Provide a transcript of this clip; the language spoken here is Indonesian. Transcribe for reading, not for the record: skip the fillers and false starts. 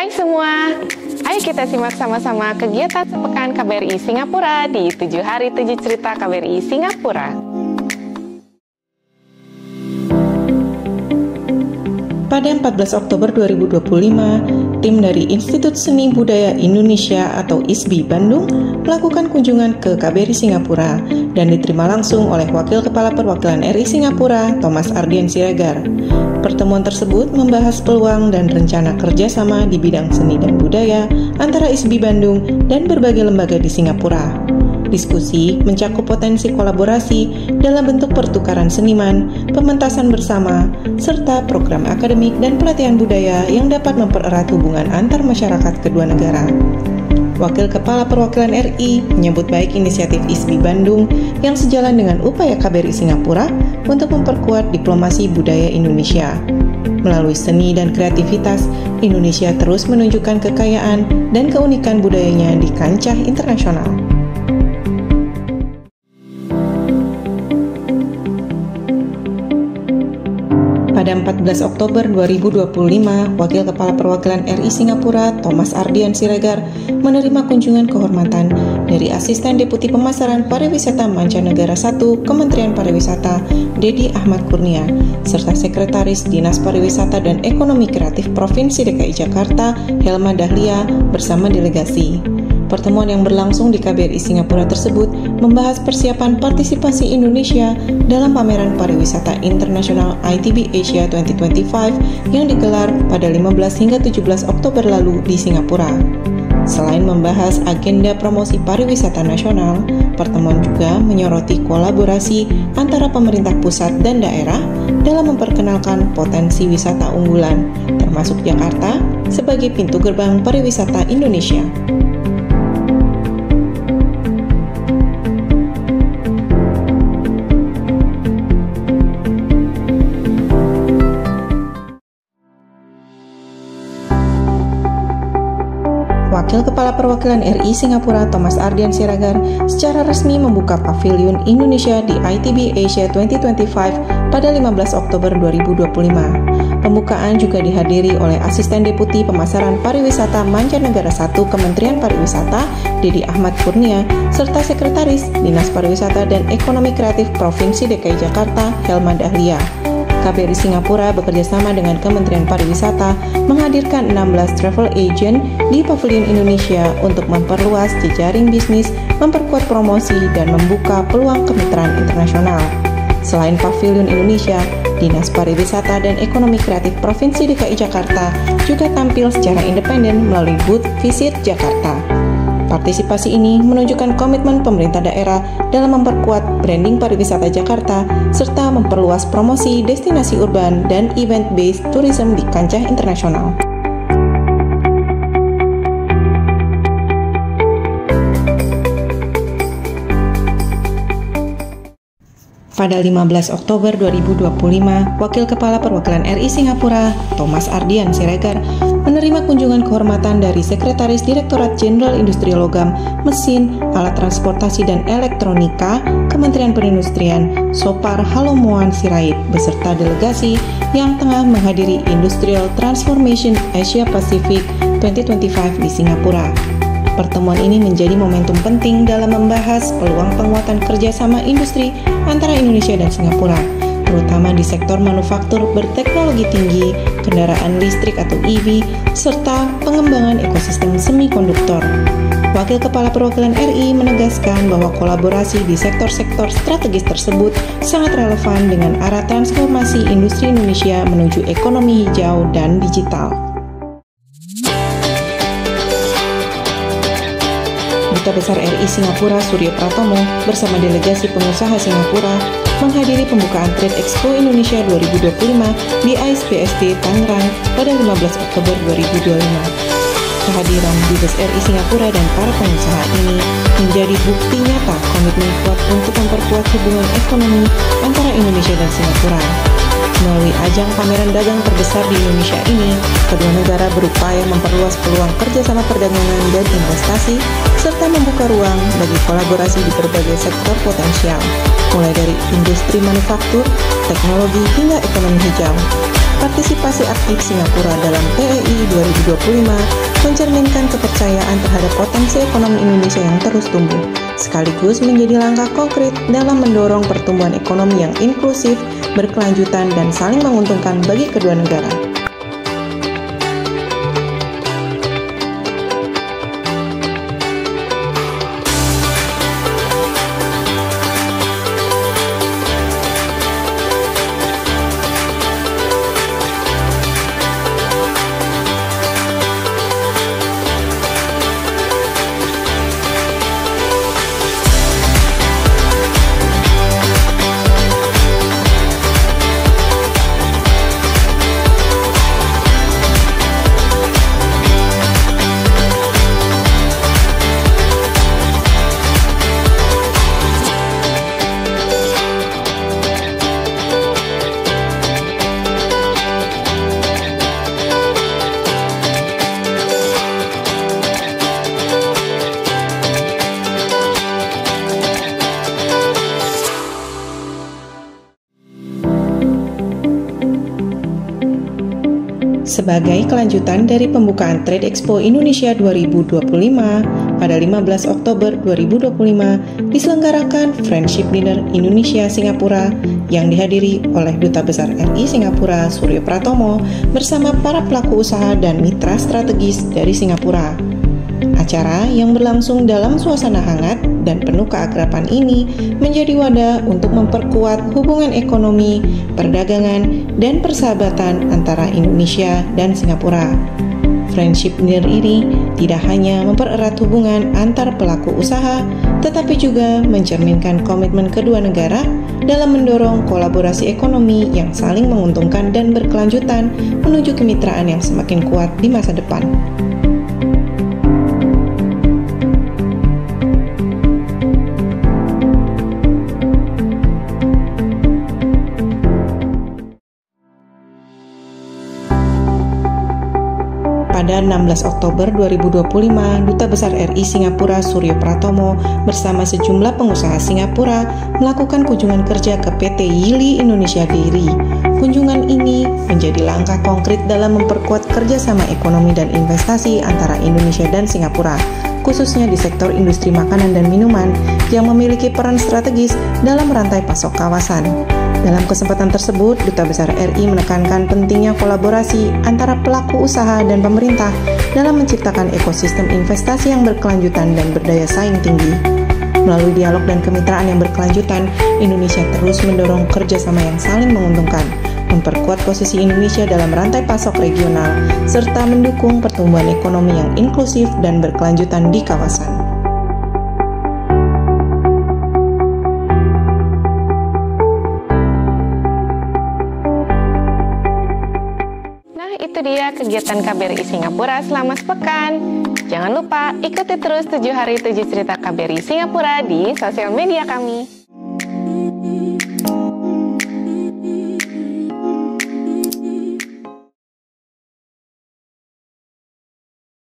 Hai semua, ayo kita simak sama-sama kegiatan sepekan KBRI Singapura di 7 hari 7 cerita KBRI Singapura. Pada 14 Oktober 2025, tim dari Institut Seni Budaya Indonesia atau ISBI Bandung melakukan kunjungan ke KBRI Singapura dan diterima langsung oleh Wakil Kepala Perwakilan RI Singapura, Thomas Ardian Siregar. Pertemuan tersebut membahas peluang dan rencana kerjasama di bidang seni dan budaya antara ISBI Bandung dan berbagai lembaga di Singapura. Diskusi mencakup potensi kolaborasi dalam bentuk pertukaran seniman, pementasan bersama, serta program akademik dan pelatihan budaya yang dapat mempererat hubungan antar masyarakat kedua negara. Wakil Kepala Perwakilan RI menyambut baik inisiatif ISBI Bandung yang sejalan dengan upaya KBRI Singapura untuk memperkuat diplomasi budaya Indonesia. Melalui seni dan kreativitas, Indonesia terus menunjukkan kekayaan dan keunikan budayanya di kancah internasional. Pada 14 Oktober 2025, Wakil Kepala Perwakilan RI Singapura, Thomas Ardian Siregar, menerima kunjungan kehormatan dari Asisten Deputi Pemasaran Pariwisata Mancanegara 1 Kementerian Pariwisata, Dedi Ahmad Kurnia, serta Sekretaris Dinas Pariwisata dan Ekonomi Kreatif Provinsi DKI Jakarta, Helma Dahlia, bersama delegasi. Pertemuan yang berlangsung di KBRI Singapura tersebut membahas persiapan partisipasi Indonesia dalam pameran pariwisata internasional ITB Asia 2025 yang digelar pada 15 hingga 17 Oktober lalu di Singapura. Selain membahas agenda promosi pariwisata nasional, pertemuan juga menyoroti kolaborasi antara pemerintah pusat dan daerah dalam memperkenalkan potensi wisata unggulan, termasuk Jakarta sebagai pintu gerbang pariwisata Indonesia. Wakil Kepala Perwakilan RI Singapura Thomas Ardian Siregar secara resmi membuka Pavilion Indonesia di ITB Asia 2025 pada 15 Oktober 2025. Pembukaan juga dihadiri oleh Asisten Deputi Pemasaran Pariwisata Mancanegara 1 Kementerian Pariwisata, Dedi Ahmad Kurnia, serta Sekretaris Dinas Pariwisata dan Ekonomi Kreatif Provinsi DKI Jakarta, Helma Dahlia. KBRI Singapura bekerjasama dengan Kementerian Pariwisata menghadirkan 16 travel agent di Pavilion Indonesia untuk memperluas jejaring bisnis, memperkuat promosi, dan membuka peluang kemitraan internasional. Selain Pavilion Indonesia, Dinas Pariwisata dan Ekonomi Kreatif Provinsi DKI Jakarta juga tampil secara independen melalui booth Visit Jakarta. Partisipasi ini menunjukkan komitmen pemerintah daerah dalam memperkuat branding pariwisata Jakarta serta memperluas promosi destinasi urban dan event-based tourism di kancah internasional. Pada 15 Oktober 2025, Wakil Kepala Perwakilan RI Singapura, Thomas Ardian Siregar, menerima kunjungan kehormatan dari Sekretaris Direktorat Jenderal Industri Logam, Mesin, Alat Transportasi dan Elektronika, Kementerian Perindustrian, Sopar Halomuan Sirait, beserta delegasi yang tengah menghadiri Industrial Transformation Asia Pacific 2025 di Singapura. Pertemuan ini menjadi momentum penting dalam membahas peluang penguatan kerjasama industri antara Indonesia dan Singapura, terutama di sektor manufaktur berteknologi tinggi, kendaraan listrik atau EV, serta pengembangan ekosistem semikonduktor. Wakil Kepala Perwakilan RI menegaskan bahwa kolaborasi di sektor-sektor strategis tersebut sangat relevan dengan arah transformasi industri Indonesia menuju ekonomi hijau dan digital. Duta Besar RI Singapura Suryo Pratomo bersama delegasi pengusaha Singapura menghadiri pembukaan Trade Expo Indonesia 2025 di AISBSD Tangerang pada 15 Oktober 2025. Kehadiran Dubes RI Singapura dan para pengusaha ini menjadi bukti nyata komitmen kuat untuk memperkuat hubungan ekonomi antara Indonesia dan Singapura. Melalui ajang pameran dagang terbesar di Indonesia ini, kedua negara berupaya memperluas peluang kerjasama perdagangan dan investasi, serta membuka ruang bagi kolaborasi di berbagai sektor potensial, mulai dari industri manufaktur, teknologi, hingga ekonomi hijau. partisipasi aktif Singapura dalam PEI 2025 mencerminkan kepercayaan terhadap potensi ekonomi Indonesia yang terus tumbuh, sekaligus menjadi langkah konkret dalam mendorong pertumbuhan ekonomi yang inklusif, berkelanjutan, dan saling menguntungkan bagi kedua negara. Sebagai kelanjutan dari pembukaan Trade Expo Indonesia 2025, pada 15 Oktober 2025 diselenggarakan Friendship Dinner Indonesia-Singapura yang dihadiri oleh Duta Besar RI Singapura Suryo Pratomo bersama para pelaku usaha dan mitra strategis dari Singapura. Acara yang berlangsung dalam suasana hangat dan penuh keakraban ini menjadi wadah untuk memperkuat hubungan ekonomi, perdagangan, dan persahabatan antara Indonesia dan Singapura. Friendship Dinner ini tidak hanya mempererat hubungan antar pelaku usaha, tetapi juga mencerminkan komitmen kedua negara dalam mendorong kolaborasi ekonomi yang saling menguntungkan dan berkelanjutan menuju kemitraan yang semakin kuat di masa depan. Pada 16 Oktober 2025, Duta Besar RI Singapura Suryo Pratomo bersama sejumlah pengusaha Singapura melakukan kunjungan kerja ke PT Yili Indonesia Dairy. Kunjungan ini menjadi langkah konkret dalam memperkuat kerjasama ekonomi dan investasi antara Indonesia dan Singapura, khususnya di sektor industri makanan dan minuman yang memiliki peran strategis dalam rantai pasok kawasan. Dalam kesempatan tersebut, Duta Besar RI menekankan pentingnya kolaborasi antara pelaku usaha dan pemerintah dalam menciptakan ekosistem investasi yang berkelanjutan dan berdaya saing tinggi. Melalui dialog dan kemitraan yang berkelanjutan, Indonesia terus mendorong kerjasama yang saling menguntungkan, memperkuat posisi Indonesia dalam rantai pasok regional, serta mendukung pertumbuhan ekonomi yang inklusif dan berkelanjutan di kawasan. Itu dia kegiatan KBRI Singapura selama sepekan. Jangan lupa ikuti terus 7 hari 7 cerita KBRI Singapura di sosial media kami.